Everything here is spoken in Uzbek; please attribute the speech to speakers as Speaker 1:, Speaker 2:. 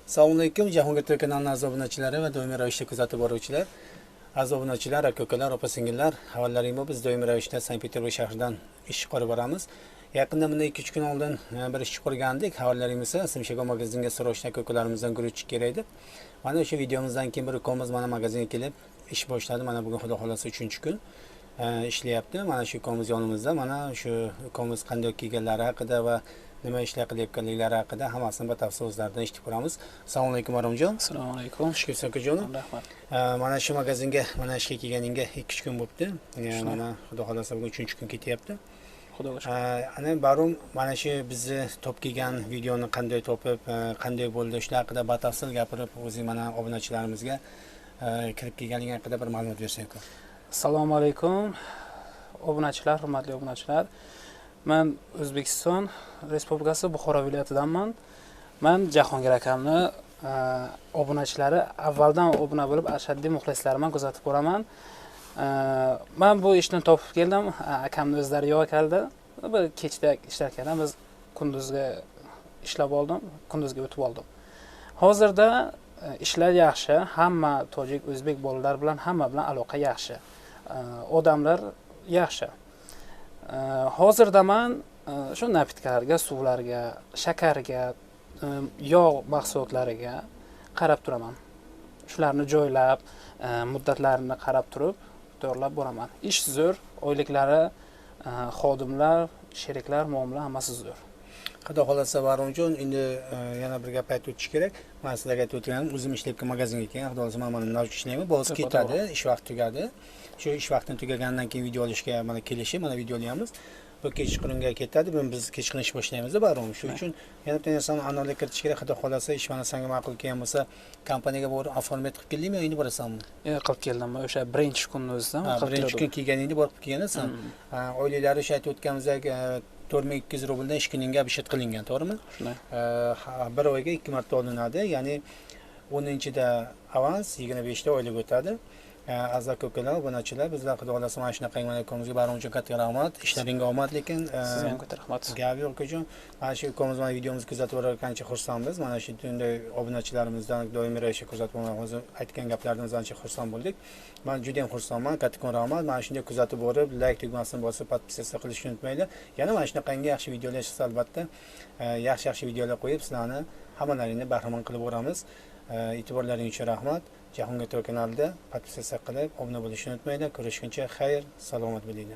Speaker 1: Assalomu alaykum, Jahongir To'y kanalining aziz obunachilari va doimiy ravishda kuzatib boruvchilar. Aziz obunachilar, aka-ukalar, opa-singillar, xabarlaring bor. Biz doimiy ravishda Sankt-Peterburg shahridan ish qilib boramiz. Yaqinda bundan 2-3 kun oldin bir ish qurgandik. Xabarlaringiz esa Simshago magazinga so'rashdan aka-ukalarimizdan guruch kerak edi. Mana o'sha videomizdan keyin bir ukomiz mana magazinga kelib ish boshladi. Mana bugun xudo xolasa 3-kun ishlayapti. Mana shu ukomiz yonimizda. Mana shu ukomiz qanday kelganlari haqida va nima ishlar qilayotganliklari haqida hammasini batafsil o'zlaridan eshitib ko'ramiz. Assalomu alaykum Aromjon.
Speaker 2: Assalomu alaykum.
Speaker 1: Xush kelibsiz akajonim.
Speaker 2: Rahmat.
Speaker 1: Mana shu magazinga mana ishga kelganingga 2 kun bo'libdi. Mana xudo xolasa bugun 3-kun ketyapti.
Speaker 2: Xudoga shukr.
Speaker 1: Ana barum mana shu bizni top kelgan videoni qanday topib, qanday bo'ldi shular haqida batafsil gapirib, o'zing mana obunachilarimizga kirib kelganing haqida bir ma'lumot bersang.
Speaker 2: Assalomu alaykum. Obunachilar, hurmatli obunachilar. Men O'zbekiston Respublikasi Buxoro viloyatidanman. Men Jahongir akamni obunachilari avvaldan obuna bo'lib, ashaddiy muxlislariman, kuzatib boraman. Men bu ishni topib keldim. Akamni o'zlari yo'q keldi. Bir kechda ishlarkan, biz kunduzga ishlab oldim, kunduzga o'tib oldim. Hozirda ishlar yaxshi, hamma tojik, o'zbek bolalar bilan hamma bilan aloqa yaxshi. Odamlar yaxshi. Hozirda men shu napitkalarga, suvlarga, shakarga, yog' mahsulotlariga qarab turaman. Shularni joylab, muddatlarini qarab turib, to'g'rilab boraman. Ish zo'r, oyliklari, xodimlar, sheriklar, muomala hammasi zo'r.
Speaker 1: Xudo xolasa Baromjon, endi yana bir gap aytib o'tish kerak. Men sizlarga aytib o'tganim, o'zim ishlayotgan magazinga kelgan, xudo xolasa men mana navj ishlayman. Boz ketadi, ish vaqti tugadi. Shu ish vaqtini tugagandan keyin video olishga mana kelishib, mana video olyapmiz. Bu kechqurunga ketadi, biz kechqurun ish boshlaymiz Barom. Shuning uchun yana bitta narsani aniqlik kiritish kerak. Xudo xolasa ish mana senga ma'qul kelgan bo'lsa, kompaniyaga borib oformat qilib keldingmi yo endi borasanmi?
Speaker 2: Qilib keldim. O'sha birinchi kunni o'zidan qilib keldim.
Speaker 1: Birinchi kun kelganingda borib kelgansan. Oyliklari o'sha aytib o'tganimizdek 4200 rubldan 2 kunga bishat qilingan, to'g'rimi?
Speaker 2: Shunday.
Speaker 1: Bir oyga 2 marta olinadi, ya'ni 10-da avans, 25da oylik o'tadi. Aziz aka-ukalar, obunachilar, bizlar xudo xolasa mana shunaqa akamizga Baromjon katta rahmat. Ishlaringga omad, lekin
Speaker 2: sizga ham katta rahmat.
Speaker 1: Gap yo'q akajon. Mana shu ukomiz mana videomizni kuzatib borayotgancha xursandmiz. Mana shu bunday obunachilarimizdan doimiy ravishda kuzatib boramiz. Aytgan gaplarimizdan ancha xursand bo'ldik. Men juda ham xursandman. Kattakon rahmat. Mana shunday kuzatib borib, like tugmasini bosib, podpisatsiya qilishni unutmanglar. Yana mana shunaqangi yaxshi videolar chiqsa albatta, yaxshi videolar qo'yib, sizlarni hammalaringni bahramand qilib boramiz. E'tiborlaringiz uchun rahmat. Jahongir To'y kanalida podpisatsiya qilib, obuna bo'lishni unutmanglar. Ko'rishguncha xayr, salomat bo'linglar.